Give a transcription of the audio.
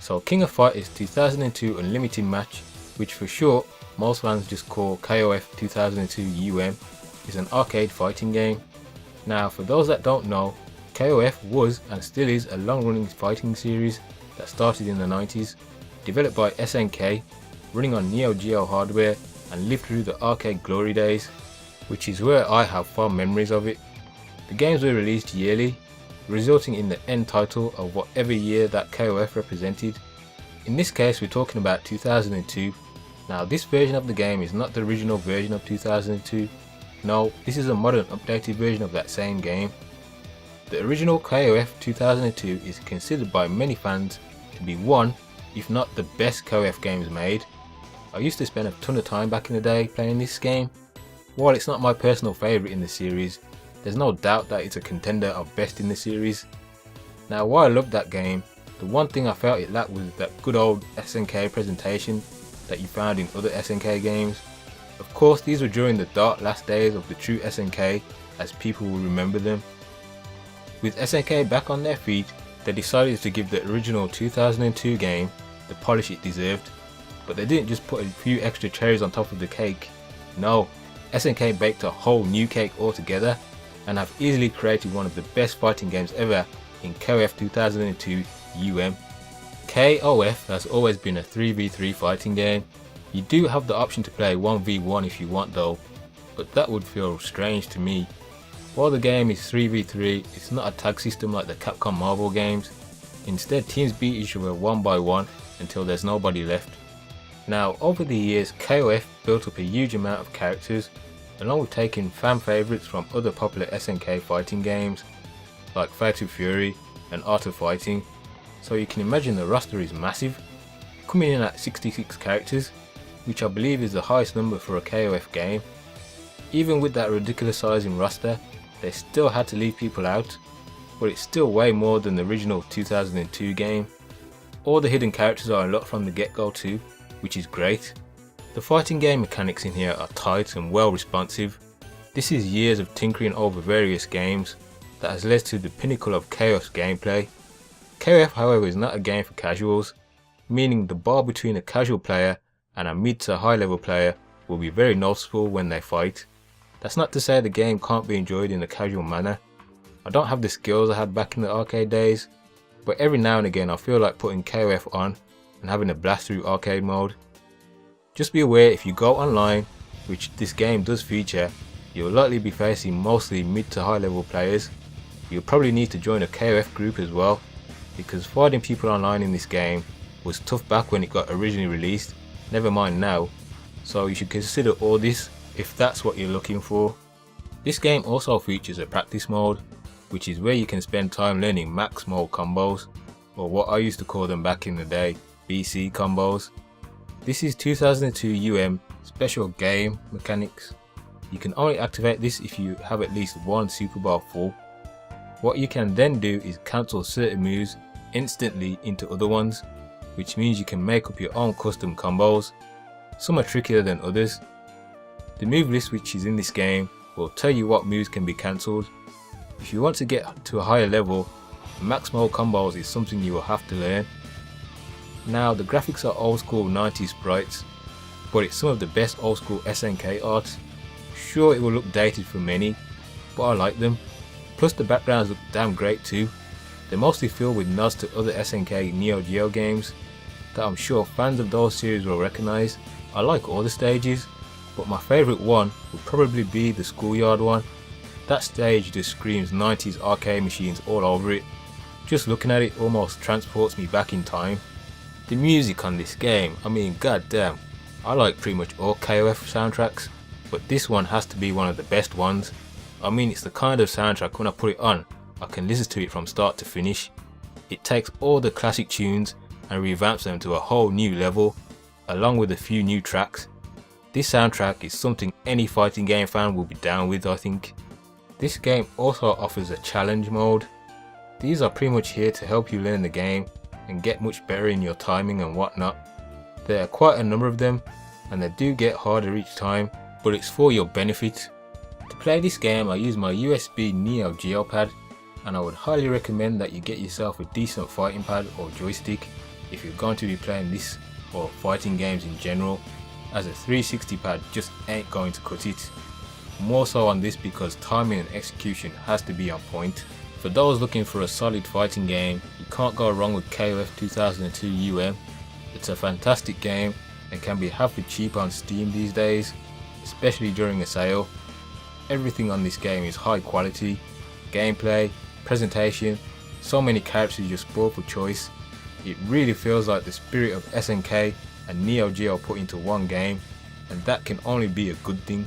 So King of Fighters 2002 Unlimited Match, which for short most fans just call KOF 2002 is an arcade fighting game. Now for those that don't know, KOF was and still is a long-running fighting series that started in the 90s, developed by SNK, running on Neo Geo hardware and lived through the arcade glory days, which is where I have fond memories of it. The games were released yearly, resulting in the end title of whatever year that KOF represented. In this case we're talking about 2002. Now this version of the game is not the original version of 2002, no, this is a modern updated version of that same game. The original KOF 2002 is considered by many fans to be one, if not the best KOF games made. I used to spend a ton of time back in the day playing this game. While it's not my personal favourite in the series, there's no doubt that it's a contender of best in the series. Now while I loved that game, the one thing I felt it lacked was that good old SNK presentation that you found in other SNK games. Of course these were during the dark last days of the true SNK as people will remember them. With SNK back on their feet, they decided to give the original 2002 game the polish it deserved, but they didn't just put a few extra cherries on top of the cake. No, SNK baked a whole new cake altogether and have easily created one of the best fighting games ever in KOF 2002 KOF has always been a 3v3 fighting game. You do have the option to play 1v1 if you want though, but that would feel strange to me. While the game is 3v3, it's not a tag system like the Capcom Marvel games. Instead, teams beat each other one by one until there's nobody left. Now over the years, KOF built up a huge amount of characters, along with taking fan favourites from other popular SNK fighting games like Fatal Fury and Art of Fighting, so you can imagine the roster is massive, coming in at 66 characters, which I believe is the highest number for a KOF game. Even with that ridiculous size in roster, they still had to leave people out, but it's still way more than the original 2002 game. All the hidden characters are unlocked from the get-go too, which is great. The fighting game mechanics in here are tight and well responsive. This is years of tinkering over various games that has led to the pinnacle of KOF's gameplay. KOF however is not a game for casuals, meaning the bar between a casual player and a mid to high level player will be very noticeable when they fight. That's not to say the game can't be enjoyed in a casual manner. I don't have the skills I had back in the arcade days, but every now and again I feel like putting KOF on and having a blast through arcade mode. Just be aware if you go online, which this game does feature, you'll likely be facing mostly mid to high level players. You'll probably need to join a KOF group as well, because fighting people online in this game was tough back when it got originally released, never mind now, so you should consider all this if that's what you're looking for. This game also features a practice mode, which is where you can spend time learning max mode combos, or what I used to call them back in the day, BC combos. This is 2002 special game mechanics. You can only activate this if you have at least one super bar full. What you can then do is cancel certain moves instantly into other ones, which means you can make up your own custom combos. Some are trickier than others. The move list which is in this game will tell you what moves can be cancelled. If you want to get to a higher level, max mode combos is something you will have to learn. Now the graphics are old school 90s sprites, but it's some of the best old school SNK art. Sure, it will look dated for many, but I like them. Plus the backgrounds look damn great too. They're mostly filled with nods to other SNK Neo Geo games that I'm sure fans of those series will recognise. I like all the stages, but my favourite one would probably be the schoolyard one. That stage just screams 90s arcade machines all over it. Just looking at it almost transports me back in time. The music on this game, I mean goddamn, I like pretty much all KOF soundtracks, but this one has to be one of the best ones. I mean it's the kind of soundtrack when I put it on, I can listen to it from start to finish. It takes all the classic tunes and revamps them to a whole new level, along with a few new tracks. This soundtrack is something any fighting game fan will be down with, I think. This game also offers a challenge mode. These are pretty much here to help you learn the game and get much better in your timing and whatnot. There are quite a number of them and they do get harder each time, but it's for your benefit. To play this game I use my USB Neo Geo pad, and I would highly recommend that you get yourself a decent fighting pad or joystick. if you're going to be playing this or fighting games in general, as a 360 pad just ain't going to cut it. More so on this because timing and execution has to be on point. For those looking for a solid fighting game, you can't go wrong with KOF 2002 UM. It's a fantastic game and can be half cheap on Steam these days, especially during a sale. Everything on this game is high quality, gameplay, presentation, so many characters you spoil for choice. It really feels like the spirit of SNK and Neo Geo put into one game, and that can only be a good thing.